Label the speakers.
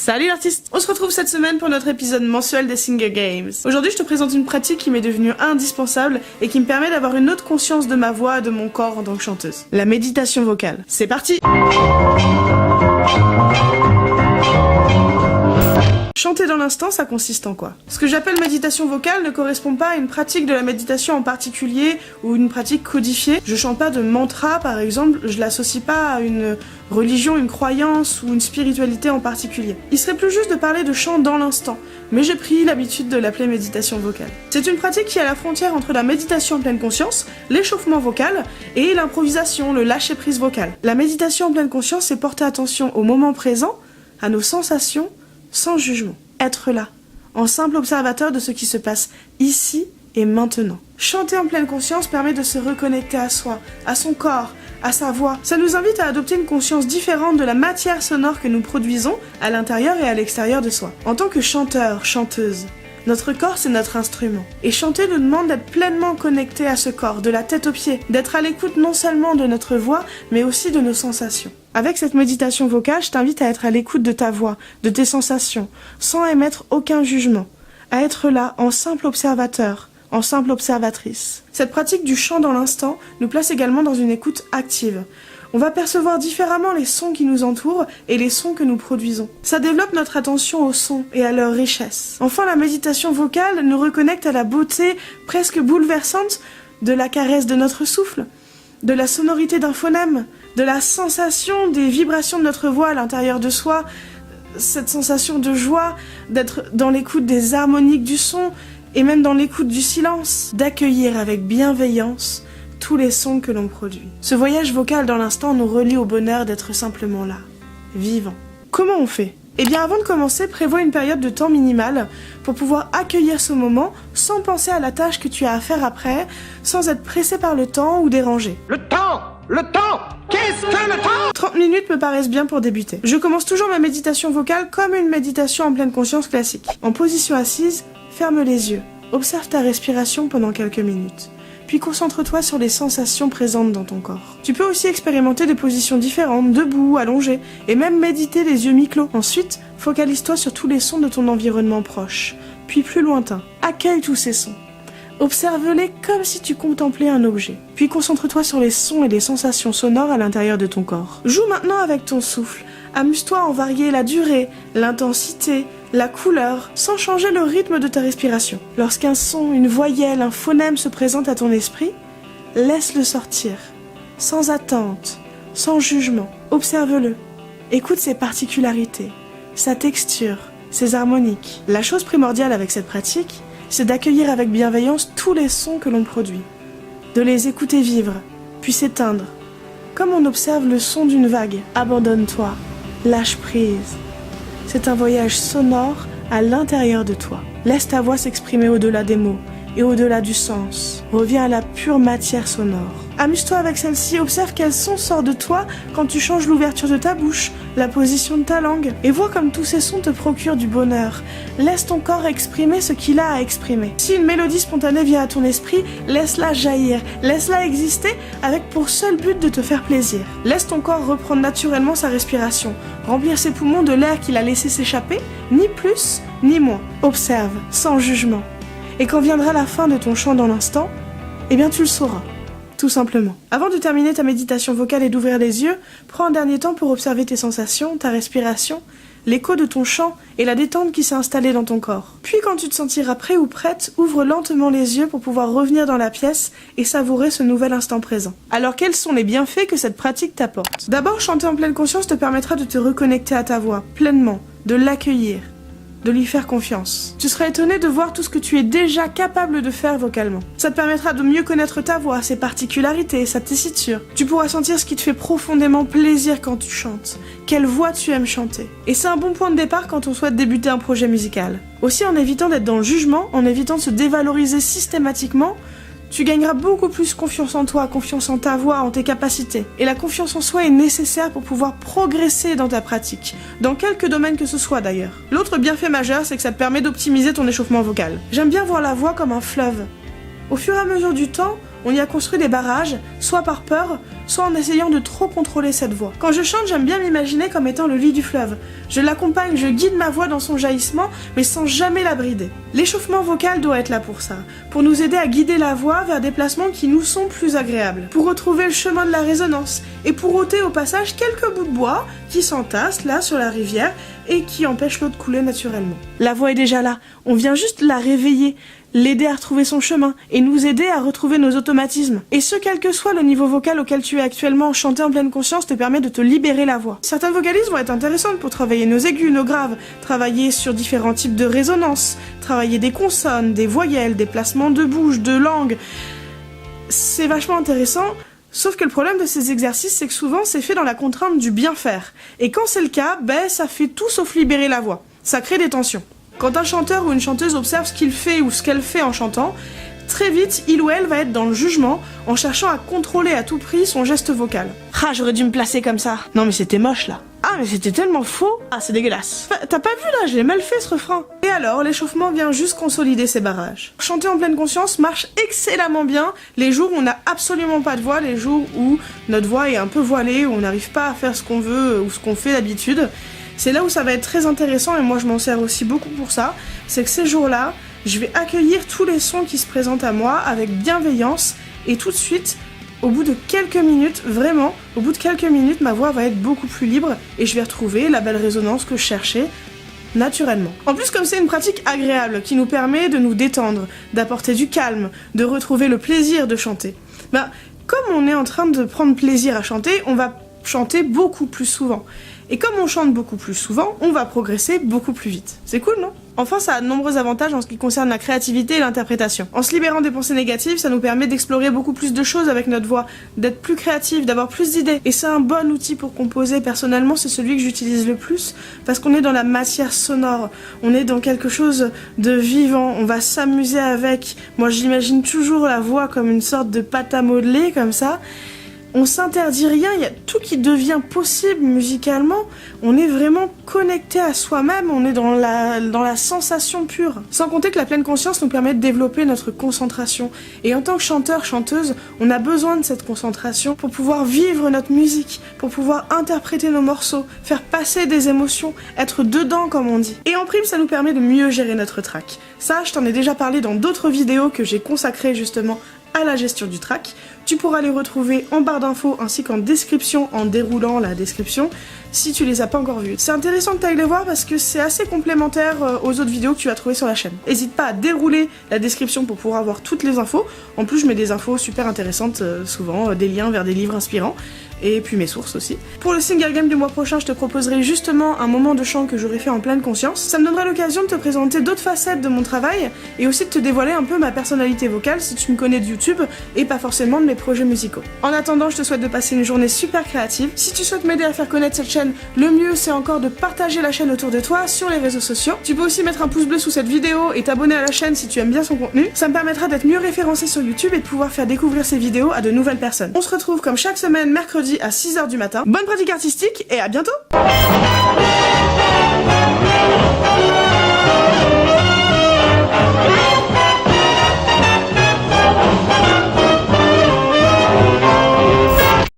Speaker 1: Salut l'artiste! On se retrouve cette semaine pour notre épisode mensuel des Singer Games. Aujourd'hui, je te présente une pratique qui m'est devenue indispensable et qui me permet d'avoir une autre conscience de ma voix et de mon corps en tant que chanteuse. La méditation vocale. C'est parti! Chanter dans l'instant, ça consiste en quoi? Ce que j'appelle méditation vocale ne correspond pas à une pratique de la méditation en particulier ou une pratique codifiée. Je chante pas de mantra par exemple, je l'associe pas à une religion, une croyance ou une spiritualité en particulier. Il serait plus juste de parler de chant dans l'instant, mais j'ai pris l'habitude de l'appeler méditation vocale. C'est une pratique qui est à la frontière entre la méditation en pleine conscience, l'échauffement vocal et l'improvisation, le lâcher-prise vocal. La méditation en pleine conscience, c'est porter attention au moment présent, à nos sensations, sans jugement. Être là, en simple observateur de ce qui se passe ici et maintenant. Chanter en pleine conscience permet de se reconnecter à soi, à son corps, à sa voix. Ça nous invite à adopter une conscience différente de la matière sonore que nous produisons à l'intérieur et à l'extérieur de soi. En tant que chanteur, chanteuse, notre corps, c'est notre instrument. Et chanter nous demande d'être pleinement connecté à ce corps, de la tête aux pieds, d'être à l'écoute non seulement de notre voix, mais aussi de nos sensations. Avec cette méditation vocale, je t'invite à être à l'écoute de ta voix, de tes sensations, sans émettre aucun jugement, à être là en simple observateur, en simple observatrice. Cette pratique du chant dans l'instant nous place également dans une écoute active. On va percevoir différemment les sons qui nous entourent et les sons que nous produisons. Ça développe notre attention aux sons et à leur richesse. Enfin, la méditation vocale nous reconnecte à la beauté presque bouleversante de la caresse de notre souffle, de la sonorité d'un phonème, de la sensation des vibrations de notre voix à l'intérieur de soi, cette sensation de joie, d'être dans l'écoute des harmoniques du son et même dans l'écoute du silence, d'accueillir avec bienveillance tous les sons que l'on produit. Ce voyage vocal dans l'instant nous relie au bonheur d'être simplement là, vivant. Comment on fait ? Eh bien, avant de commencer, prévois une période de temps minimale pour pouvoir accueillir ce moment sans penser à la tâche que tu as à faire après, sans être pressé par le temps ou dérangé.
Speaker 2: Le temps! Qu'est-ce que le temps?
Speaker 1: 30 minutes me paraissent bien pour débuter. Je commence toujours ma méditation vocale comme une méditation en pleine conscience classique. En position assise, ferme les yeux. Observe ta respiration pendant quelques minutes. Puis concentre-toi sur les sensations présentes dans ton corps. Tu peux aussi expérimenter des positions différentes, debout, allongé, et même méditer les yeux mi-clos. Ensuite, focalise-toi sur tous les sons de ton environnement proche, puis plus lointain. Accueille tous ces sons. Observe-les comme si tu contemplais un objet. Puis concentre-toi sur les sons et les sensations sonores à l'intérieur de ton corps. Joue maintenant avec ton souffle. Amuse-toi à en varier la durée, l'intensité, la couleur, sans changer le rythme de ta respiration. Lorsqu'un son, une voyelle, un phonème se présente à ton esprit, laisse-le sortir, sans attente, sans jugement. Observe-le. Écoute ses particularités, sa texture, ses harmoniques. La chose primordiale avec cette pratique, c'est d'accueillir avec bienveillance tous les sons que l'on produit, de les écouter vivre, puis s'éteindre, comme on observe le son d'une vague. Abandonne-toi, lâche prise. C'est un voyage sonore à l'intérieur de toi. Laisse ta voix s'exprimer au-delà des mots et au-delà du sens. Reviens à la pure matière sonore. Amuse-toi avec celle-ci, observe quel son sort de toi quand tu changes l'ouverture de ta bouche, la position de ta langue, et vois comme tous ces sons te procurent du bonheur. Laisse ton corps exprimer ce qu'il a à exprimer. Si une mélodie spontanée vient à ton esprit, laisse-la jaillir, laisse-la exister avec pour seul but de te faire plaisir. Laisse ton corps reprendre naturellement sa respiration, remplir ses poumons de l'air qu'il a laissé s'échapper, ni plus ni moins. Observe, sans jugement. Et quand viendra la fin de ton chant dans l'instant, eh bien tu le sauras. Tout simplement. Avant de terminer ta méditation vocale et d'ouvrir les yeux, prends un dernier temps pour observer tes sensations, ta respiration, l'écho de ton chant et la détente qui s'est installée dans ton corps. Puis quand tu te sentiras prêt ou prête, ouvre lentement les yeux pour pouvoir revenir dans la pièce et savourer ce nouvel instant présent. Alors quels sont les bienfaits que cette pratique t'apporte ? D'abord, chanter en pleine conscience te permettra de te reconnecter à ta voix, pleinement, de l'accueillir, de lui faire confiance. Tu seras étonné de voir tout ce que tu es déjà capable de faire vocalement. Ça te permettra de mieux connaître ta voix, ses particularités, sa tessiture. Tu pourras sentir ce qui te fait profondément plaisir quand tu chantes, quelle voix tu aimes chanter. Et c'est un bon point de départ quand on souhaite débuter un projet musical. Aussi, en évitant d'être dans le jugement, en évitant de se dévaloriser systématiquement, tu gagneras beaucoup plus confiance en toi, confiance en ta voix, en tes capacités. Et la confiance en soi est nécessaire pour pouvoir progresser dans ta pratique, dans quelque domaine que ce soit d'ailleurs. L'autre bienfait majeur, c'est que ça te permet d'optimiser ton échauffement vocal. J'aime bien voir la voix comme un fleuve. Au fur et à mesure du temps, on y a construit des barrages, soit par peur, soit en essayant de trop contrôler cette voix. Quand je chante, j'aime bien m'imaginer comme étant le lit du fleuve. Je l'accompagne, je guide ma voix dans son jaillissement, mais sans jamais la brider. L'échauffement vocal doit être là pour ça, pour nous aider à guider la voix vers des placements qui nous sont plus agréables, pour retrouver le chemin de la résonance, et pour ôter au passage quelques bouts de bois qui s'entassent là sur la rivière et qui empêchent l'eau de couler naturellement. La voix est déjà là, on vient juste la réveiller, l'aider à retrouver son chemin et nous aider à retrouver nos automatismes. Et ce, quel que soit le niveau vocal auquel tu es actuellement, chanter en pleine conscience te permet de te libérer la voix. Certaines vocalises vont être intéressantes pour travailler nos aigus, nos graves, travailler sur différents types de résonances, travailler des consonnes, des voyelles, des placements de bouche, de langue. C'est vachement intéressant. Sauf que le problème de ces exercices, c'est que souvent c'est fait dans la contrainte du bien faire. Et quand c'est le cas, ça fait tout sauf libérer la voix. Ça crée des tensions. Quand un chanteur ou une chanteuse observe ce qu'il fait ou ce qu'elle fait en chantant, très vite, il ou elle va être dans le jugement en cherchant à contrôler à tout prix son geste vocal. Ah, j'aurais dû me placer comme ça. Non mais c'était moche là. Ah mais c'était tellement faux. Ah c'est dégueulasse. T'as pas vu là, j'ai mal fait ce refrain. Et alors, l'échauffement vient juste consolider ces barrages. Chanter en pleine conscience marche excellemment bien les jours où on n'a absolument pas de voix, les jours où notre voix est un peu voilée, où on n'arrive pas à faire ce qu'on veut ou ce qu'on fait d'habitude. C'est là où ça va être très intéressant et moi je m'en sers aussi beaucoup pour ça. C'est que ces jours-là, je vais accueillir tous les sons qui se présentent à moi avec bienveillance et tout de suite, au bout de quelques minutes, vraiment, au bout de quelques minutes, ma voix va être beaucoup plus libre et je vais retrouver la belle résonance que je cherchais naturellement. En plus, comme c'est une pratique agréable qui nous permet de nous détendre, d'apporter du calme, de retrouver le plaisir de chanter, comme on est en train de prendre plaisir à chanter, on va chanter beaucoup plus souvent. Et comme on chante beaucoup plus souvent, on va progresser beaucoup plus vite. C'est cool, non ? Enfin, ça a de nombreux avantages en ce qui concerne la créativité et l'interprétation. En se libérant des pensées négatives, ça nous permet d'explorer beaucoup plus de choses avec notre voix, d'être plus créatif, d'avoir plus d'idées. Et c'est un bon outil pour composer. Personnellement, c'est celui que j'utilise le plus parce qu'on est dans la matière sonore. On est dans quelque chose de vivant. On va s'amuser avec. Moi, j'imagine toujours la voix comme une sorte de pâte à modeler, comme ça. On s'interdit rien, il y a tout qui devient possible musicalement. On est vraiment connecté à soi-même, on est dans la sensation pure. Sans compter que la pleine conscience nous permet de développer notre concentration. Et en tant que chanteur, chanteuse, on a besoin de cette concentration pour pouvoir vivre notre musique, pour pouvoir interpréter nos morceaux, faire passer des émotions, être dedans comme on dit. Et en prime, ça nous permet de mieux gérer notre track. Ça, je t'en ai déjà parlé dans d'autres vidéos que j'ai consacrées justement à la gestion du track. Tu pourras les retrouver en barre d'infos ainsi qu'en description en déroulant la description si tu les as pas encore vues. C'est intéressant que tu ailles les voir parce que c'est assez complémentaire aux autres vidéos que tu vas trouver sur la chaîne. N'hésite pas à dérouler la description pour pouvoir avoir toutes les infos. En plus, je mets des infos super intéressantes souvent, des liens vers des livres inspirants et puis mes sources aussi. Pour le Single Game du mois prochain, je te proposerai justement un moment de chant que j'aurai fait en pleine conscience. Ça me donnera l'occasion de te présenter d'autres facettes de mon travail et aussi de te dévoiler un peu ma personnalité vocale si tu me connais de YouTube et pas forcément de mes projets musicaux. En attendant, je te souhaite de passer une journée super créative. Si tu souhaites m'aider à faire connaître cette chaîne, le mieux c'est encore de partager la chaîne autour de toi sur les réseaux sociaux. Tu peux aussi mettre un pouce bleu sous cette vidéo et t'abonner à la chaîne si tu aimes bien son contenu. Ça me permettra d'être mieux référencé sur YouTube et de pouvoir faire découvrir ces vidéos à de nouvelles personnes. On se retrouve comme chaque semaine mercredi à 6h du matin. Bonne pratique artistique et à bientôt!